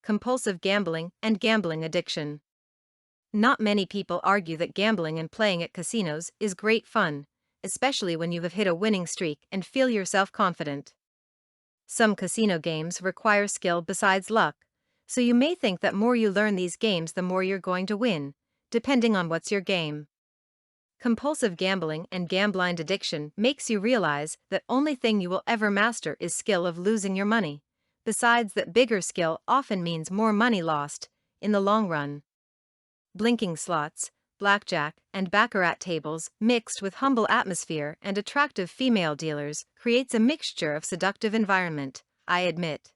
compulsive gambling and gambling addiction. Not many people argue that gambling and playing at casinos is great fun, especially when you have hit a winning streak and feel yourself confident. Some casino games require skill besides luck, so you may think that more you learn these games the more you're going to win, depending on what's your game. Compulsive gambling and gamblind addiction makes you realize that only thing you will ever master is skill of losing your money. Besides that, bigger skill often means more money lost in the long run. Blinking slots, blackjack, and baccarat tables mixed with humble atmosphere and attractive female dealers creates a mixture of seductive environment, I admit.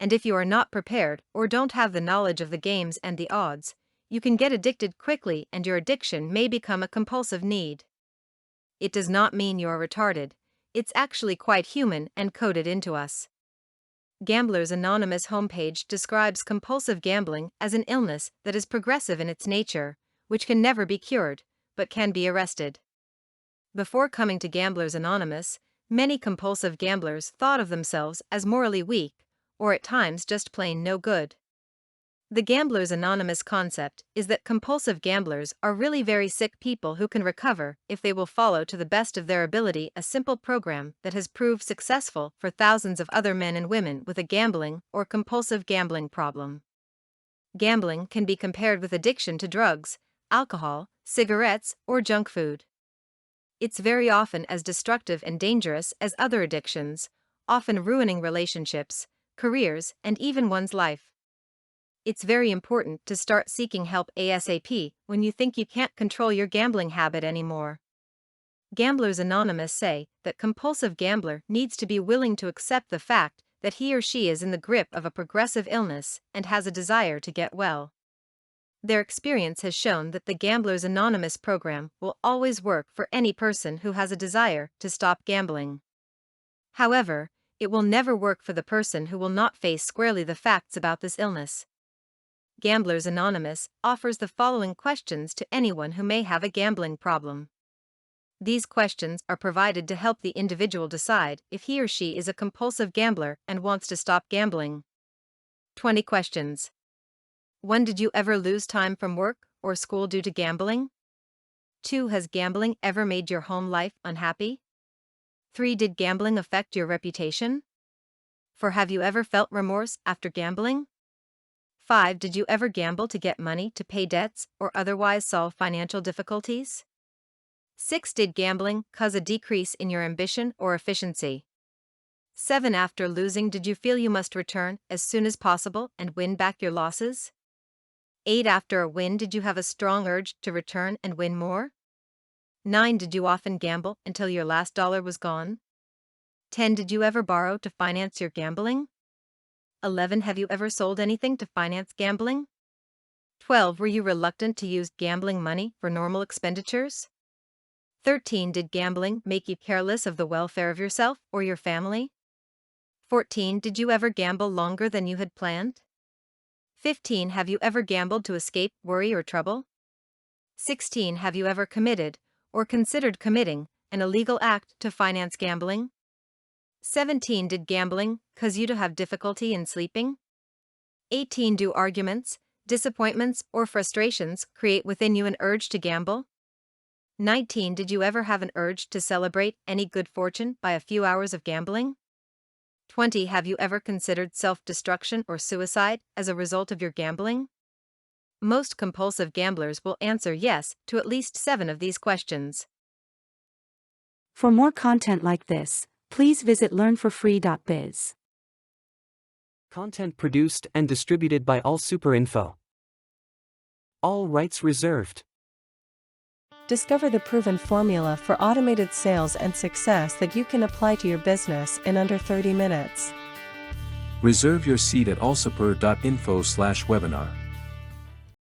And if you are not prepared or don't have the knowledge of the games and the odds, you can get addicted quickly and your addiction may become a compulsive need. It does not mean you are retarded, it's actually quite human and coded into us. Gamblers Anonymous homepage describes compulsive gambling as an illness that is progressive in its nature, which can never be cured, but can be arrested. Before coming to Gamblers Anonymous, many compulsive gamblers thought of themselves as morally weak, or at times just plain no good. The Gamblers Anonymous concept is that compulsive gamblers are really very sick people who can recover if they will follow to the best of their ability a simple program that has proved successful for thousands of other men and women with a gambling or compulsive gambling problem. Gambling can be compared with addiction to drugs, alcohol, cigarettes, or junk food. It's very often as destructive and dangerous as other addictions, often ruining relationships, careers, and even one's life. It's very important to start seeking help ASAP when you think you can't control your gambling habit anymore. Gamblers Anonymous say that compulsive gambler needs to be willing to accept the fact that he or she is in the grip of a progressive illness and has a desire to get well. Their experience has shown that the Gamblers Anonymous program will always work for any person who has a desire to stop gambling. However, it will never work for the person who will not face squarely the facts about this illness. Gamblers Anonymous offers the following questions to anyone who may have a gambling problem. These questions are provided to help the individual decide if he or she is a compulsive gambler and wants to stop gambling. 20 questions. 1. Did you ever lose time from work or school due to gambling? 2. Has gambling ever made your home life unhappy? 3. Did gambling affect your reputation? 4. Have you ever felt remorse after gambling? 5. Did you ever gamble to get money to pay debts or otherwise solve financial difficulties? 6. Did gambling cause a decrease in your ambition or efficiency? 7. After losing, did you feel you must return as soon as possible and win back your losses? 8. After a win, did you have a strong urge to return and win more? 9. Did you often gamble until your last dollar was gone? 10. Did you ever borrow to finance your gambling? 11. Have you ever sold anything to finance gambling? 12. Were you reluctant to use gambling money for normal expenditures? 13. Did gambling make you careless of the welfare of yourself or your family? 14. Did you ever gamble longer than you had planned? 15. Have you ever gambled to escape worry or trouble? 16. Have you ever committed, or considered committing, an illegal act to finance gambling? 17. Did gambling cause you to have difficulty in sleeping? 18. Do arguments, disappointments, or frustrations create within you an urge to gamble? 19. Did you ever have an urge to celebrate any good fortune by a few hours of gambling? 20. Have you ever considered self-destruction or suicide as a result of your gambling? Most compulsive gamblers will answer yes to at least 7 of these questions. For more content like this, please visit learnforfree.biz. Content produced and distributed by AllSuperInfo. All rights reserved. Discover the proven formula for automated sales and success that you can apply to your business in under 30 minutes. Reserve your seat at allsuper.info/webinar.